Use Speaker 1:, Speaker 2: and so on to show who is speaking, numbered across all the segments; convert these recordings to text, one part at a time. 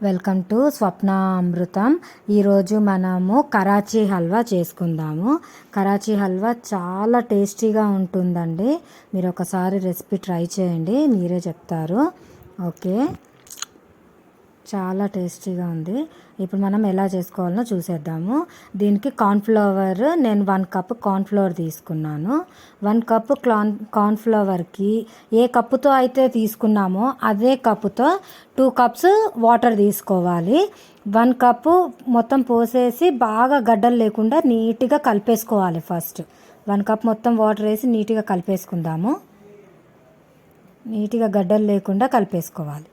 Speaker 1: Welcome to స్వప్న అమృతం. ఈరోజు మనము కరాచీ హల్వా చేసుకుందాము. కరాచీ హల్వా చాలా టేస్టీగా ఉంటుందండి. మీరు ఒకసారి రెసిపీ ట్రై చేయండి, మీరే చెప్తారు. ఓకే, చాలా టేస్టీగా ఉంది. ఇప్పుడు మనం ఎలా చేసుకోవాలో చూసేద్దాము. దీనికి కార్న్ఫ్లవర్, నేను 1 కప్ కార్న్ఫ్లవర్ తీసుకున్నాను. 1 కప్ కార్న్ఫ్లవర్కి ఏ కప్పుతో అయితే తీసుకున్నామో అదే కప్పుతో 2 కప్స్ వాటర్ తీసుకోవాలి. 1 కప్పు మొత్తం పోసేసి బాగా గడ్డలు లేకుండా నీట్గా కలిపేసుకోవాలి. ఫస్ట్ 1 కప్ మొత్తం వాటర్ వేసి నీట్గా కలిపేసుకుందాము. నీట్గా గడ్డలు లేకుండా కలిపేసుకోవాలి.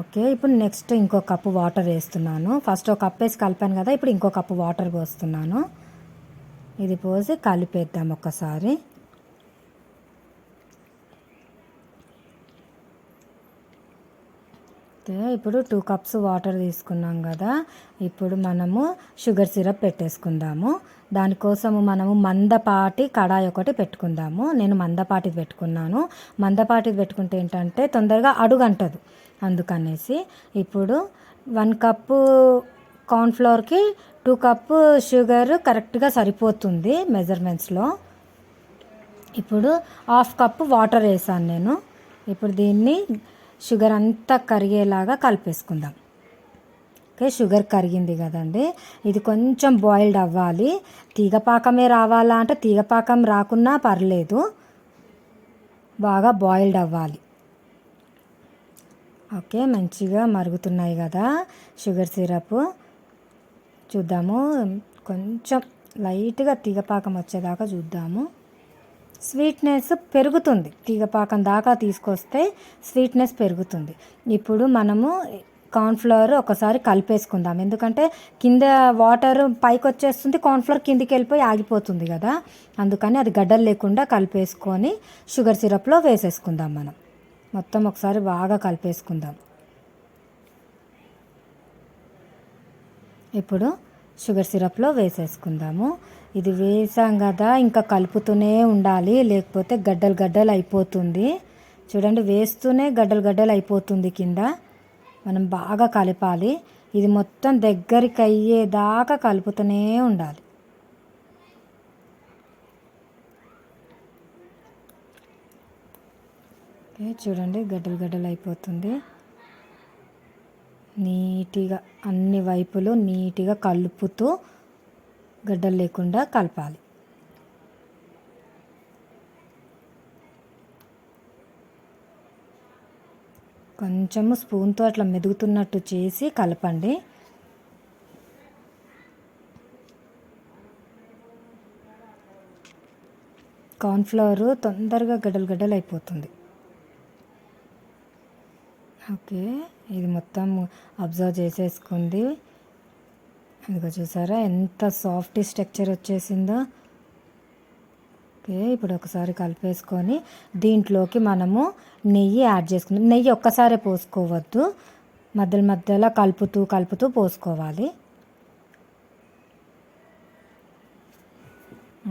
Speaker 1: ఓకే, ఇప్పుడు నెక్స్ట్ ఇంకో కప్పు వాటర్ వేస్తున్నాను. ఫస్ట్ ఒక కప్ వేసి కలిపాను కదా, ఇప్పుడు ఇంకో కప్పు వాటర్ పోస్తున్నాను. ఇది పోసి కలిపేద్దాం ఒక్కసారి. ఇప్పుడు 2 కప్స్ వాటర్ తీసుకున్నాం కదా, ఇప్పుడు మనము షుగర్ సిరప్ పెట్టేసుకుందాము. దానికోసము మనము మందపాటి కడాయి ఒకటి పెట్టుకుందాము. నేను మందపాటిది పెట్టుకున్నాను. మందపాటిది పెట్టుకుంటే ఏంటంటే తొందరగా అడుగంటదు, అందుకనేసి. ఇప్పుడు 1 కప్పు కార్న్ఫ్లవర్కి 2 కప్పు షుగర్ కరెక్ట్గా సరిపోతుంది మెజర్మెంట్స్లో. ఇప్పుడు 1/2 కప్పు వాటర్ వేసాను నేను. ఇప్పుడు దీన్ని షుగర్ అంతా కరిగేలాగా కలిపేసుకుందాం. ఓకే, షుగర్ కరిగింది కదండి. ఇది కొంచెం బాయిల్డ్ అవ్వాలి. తీగపాకమే రావాలా అంటే తీగపాకం రాకున్నా పర్లేదు, బాగా బాయిల్డ్ అవ్వాలి. ఓకే, మంచిగా మరుగుతున్నాయి కదా షుగర్ సిరప్. చూద్దాము, కొంచెం లైట్గా తీగపాకం వచ్చేదాకా చూద్దాము. స్వీట్నెస్ పెరుగుతుంది, తీగపాకం దాకా తీసుకొస్తే స్వీట్నెస్ పెరుగుతుంది. ఇప్పుడు మనము కార్న్ఫ్లవర్ ఒకసారి కలిపేసుకుందాం, ఎందుకంటే కింద వాటర్ పైకి వచ్చేస్తుంది, కార్న్ఫ్లవర్ కిందికి వెళ్ళిపోయి ఆగిపోతుంది కదా, అందుకని అది గడ్డలు లేకుండా కలిపేసుకొని షుగర్ సిరప్లో వేసేసుకుందాం. మనం మొత్తం ఒకసారి బాగా కలిపేసుకుందాం. ఇప్పుడు షుగర్ సిరప్లో వేసేసుకుందాము. ఇది వేసాం కదా, ఇంకా కలుపుతూనే ఉండాలి, లేకపోతే గడ్డలు గడ్డలు అయిపోతుంది. చూడండి, వేస్తూనే గడ్డలు గడ్డలు అయిపోతుంది కింద. మనం బాగా కలపాలి. ఇది మొత్తం దగ్గరికి అయ్యేదాకా కలుపుతూనే ఉండాలి. ఓకే, చూడండి గడ్డలు గడ్డలు అయిపోతుంది. నీట్గా అన్ని వైపులు నీట్గా కలుపుతూ గడ్డలు లేకుండా కలపాలి. కొంచెము స్పూన్తో అట్లా మెదుగుతున్నట్టు చేసి కలపండి. కార్న్ఫ్లవర్ తొందరగా గడ్డలు గడ్డలు అయిపోతుంది. ఓకే, ఇది మొత్తం అబ్జర్వ్ చేసేసుకుంది. ఇదిగో చూసారా ఎంత సాఫ్ట్ స్ట్రక్చర్ వచ్చేసిందో. ఓకే, ఇప్పుడు ఒకసారి కలిపేసుకొని దీంట్లోకి మనము నెయ్యి యాడ్ చేసుకుందాం. నెయ్యి ఒక్కసారి పోసుకోవద్దు, మధ్యలో మధ్యలో కలుపుతూ కలుపుతూ పోసుకోవాలి.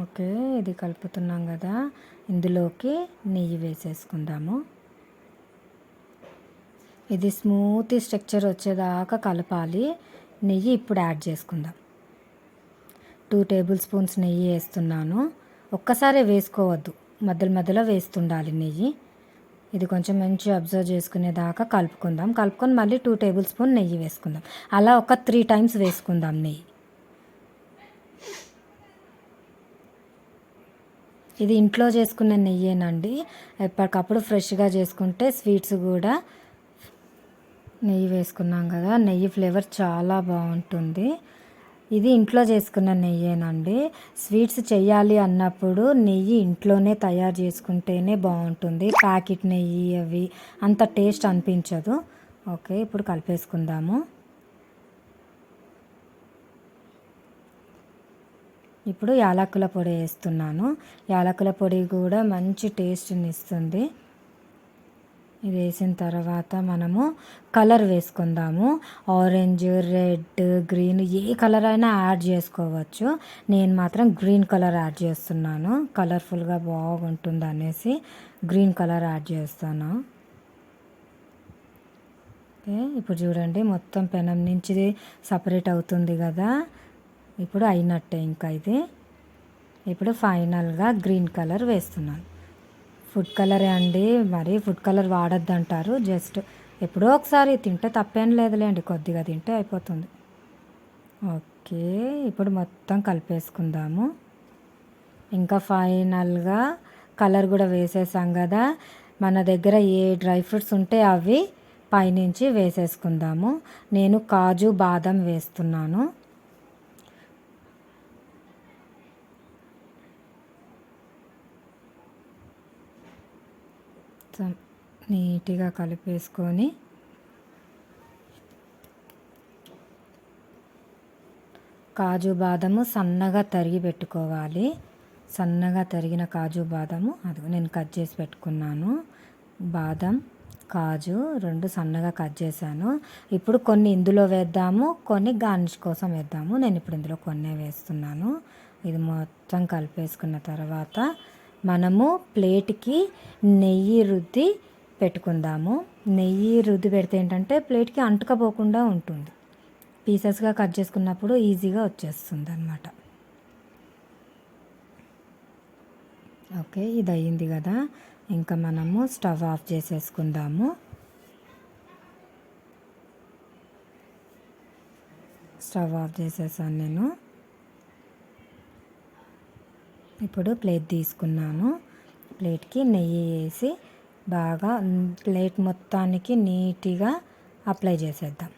Speaker 1: ఓకే, ఇది కలుపుతున్నాం కదా, ఇందులోకి నెయ్యి వేసేసుకుందాము. ఇది స్మూత్ స్ట్రక్చర్ వచ్చేదాకా కలపాలి. నెయ్యి ఇప్పుడు యాడ్ చేసుకుందాం. 2 టేబుల్ స్పూన్స్ నెయ్యి వేస్తున్నాను. ఒక్కసారే వేసుకోవద్దు, మధ్యలో మధ్యలో వేస్తుండాలి నెయ్యి. ఇది కొంచెం మంచి అబ్జర్వ్ చేసుకునేదాకా కలుపుకుందాం. కలుపుకొని మళ్ళీ 2 టేబుల్ స్పూన్ నెయ్యి వేసుకుందాం. అలా ఒక 3 టైమ్స్ వేసుకుందాం నెయ్యి. ఇది ఇంట్లో చేసుకున్న నెయ్యేనండి. ఎప్పటికప్పుడు ఫ్రెష్గా చేసుకుంటే స్వీట్స్ కూడా. నెయ్యి వేసుకున్నాం కదా, నెయ్యి ఫ్లేవర్ చాలా బాగుంటుంది. ఇది ఇంట్లో చేసుకున్న నెయ్యేనండి. స్వీట్స్ చెయ్యాలి అన్నప్పుడు నెయ్యి ఇంట్లోనే తయారు చేసుకుంటేనే బాగుంటుంది. ప్యాకెట్ నెయ్యి అవి అంత టేస్ట్ అనిపించదు. ఓకే, ఇప్పుడు కలిపేసుకుందాము. ఇప్పుడు యాలకుల పొడి వేస్తున్నాను. యాలకుల పొడి కూడా మంచి టేస్ట్ని ఇస్తుంది. ఇది వేసిన తర్వాత మనము కలర్ వేసుకుందాము. ఆరెంజ్, రెడ్, గ్రీన్ ఏ కలర్ అయినా యాడ్ చేసుకోవచ్చు. నేను మాత్రం గ్రీన్ కలర్ యాడ్ చేస్తున్నాను, కలర్ఫుల్గా బాగుంటుంది అనేసి గ్రీన్ కలర్ యాడ్ చేస్తాను. ఓకే, ఇప్పుడు చూడండి మొత్తం పెనం నుంచి సపరేట్ అవుతుంది కదా. ఇప్పుడు అయినట్టే ఇంకా ఇది. ఇప్పుడు ఫైనల్గా గ్రీన్ కలర్ వేస్తున్నాను. ఫుడ్ కలరే అండి, మరి ఫుడ్ కలర్ వాడద్దు అంటారు. జస్ట్ ఎప్పుడో ఒకసారి తింటే తప్పేం లేదులేండి, కొద్దిగా తింటే అయిపోతుంది. ఓకే, ఇప్పుడు మొత్తం కలిపేసుకుందాము. ఇంకా ఫైనల్గా కలర్ కూడా వేసేసాం కదా. మన దగ్గర ఏ డ్రై ఫ్రూట్స్ ఉంటే అవి పైనుంచి వేసేసుకుందాము. నేను కాజు బాదం వేస్తున్నాను. నీట్గా కలిపేసుకొని కాజు బాదము సన్నగా తరిగి పెట్టుకోవాలి. సన్నగా తరిగిన కాజు బాదము అది నేను కట్ చేసి పెట్టుకున్నాను. బాదం కాజు రెండు సన్నగా కట్ చేశాను. ఇప్పుడు కొన్ని ఇందులో వేద్దాము, కొన్ని గార్నిష్ కోసం వేద్దాము. నేను ఇప్పుడు ఇందులో కొన్నే వేస్తున్నాను. ఇది మొత్తం కలిపేసుకున్న తర్వాత మనము ప్లేట్కి నెయ్యి రుద్ది పెట్టుకుందాము. నెయ్యి రుద్ది పెడితే ఏంటంటే ప్లేట్కి అంటుకపోకుండా ఉంటుంది. పీసెస్గా కట్ చేసుకున్నప్పుడు ఈజీగా వచ్చేస్తుంది అన్నమాట. ఓకే, ఇది అయ్యింది కదా. ఇంకా మనము స్టవ్ ఆఫ్ చేసేసుకుందాము. స్టవ్ ఆఫ్ చేసేసాను నేను. ఇప్పుడు ప్లేట్ తీసుకున్నాను. ప్లేట్కి నెయ్యి వేసి బాగా ప్లేట్ మొత్తానికి నీట్గా అప్లై చేసేద్దాం.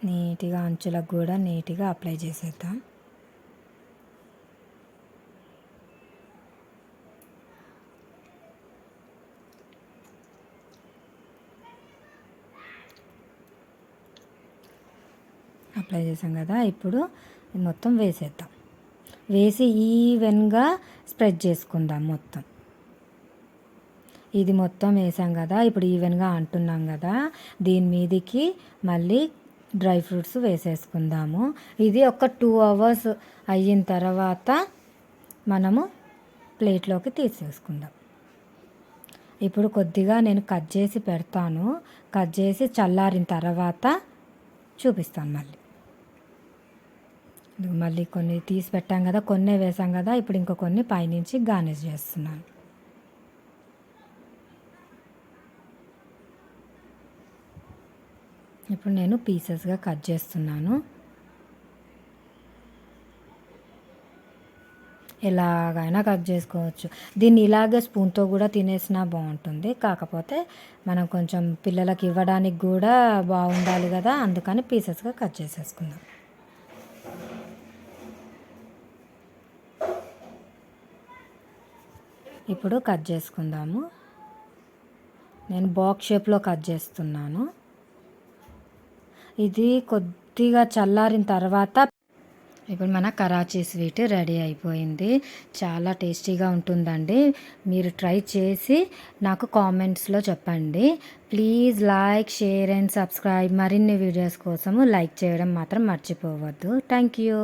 Speaker 1: నీట్గా అంచులకు కూడా నీట్గా అప్లై చేసేద్దాం. అప్లై చేసాం కదా. ఇప్పుడు మొత్తం వేసేద్దాం. వేసి ఈవెన్గా స్ప్రెడ్ చేసుకుందాం మొత్తం. ఇది మొత్తం వేసాం కదా. ఇప్పుడు ఈవెన్గా అంటున్నాం కదా. దీని మీదికి మళ్ళీ డ్రై ఫ్రూట్స్ వేసేసుకుందాము. ఇది ఒక 2 hours అయిన తర్వాత మనము ప్లేట్లోకి తీసేసుకుందాం. ఇప్పుడు కొద్దిగా నేను కట్ చేసి పెడతాను. కట్ చేసి చల్లారిన తర్వాత చూపిస్తాను మళ్ళీ. మళ్ళీ కొన్ని తీసి పెట్టాం కదా, కొన్నే వేసాం కదా. ఇప్పుడు ఇంకో కొన్ని పైనుంచి గార్నిష్ చేస్తున్నాను. ఇప్పుడు నేను పీసెస్గా కట్ చేస్తున్నాను. ఎలాగైనా కట్ చేసుకోవచ్చు. దీన్ని ఇలాగే స్పూన్తో కూడా తినేసినా బాగుంటుంది. కాకపోతే మనం కొంచెం పిల్లలకి ఇవ్వడానికి కూడా బాగుండాలి కదా, అందుకని పీసెస్గా కట్ చేసేసుకుందాం. ఇప్పుడు కట్ చేసుకుందాము. నేను బాక్స్ షేప్లో కట్ చేస్తున్నాను. ఇది కొద్దిగా చల్లారిన తర్వాత ఇప్పుడు మన కరాచీ స్వీట్ రెడీ అయిపోయింది. చాలా టేస్టీగా ఉంటుందండి. మీరు ట్రై చేసి నాకు కామెంట్స్లో చెప్పండి. Please like, share and subscribe. మరిన్ని వీడియోస్ కోసము లైక్ చేయడం మాత్రం మర్చిపోవద్దు. Thank you.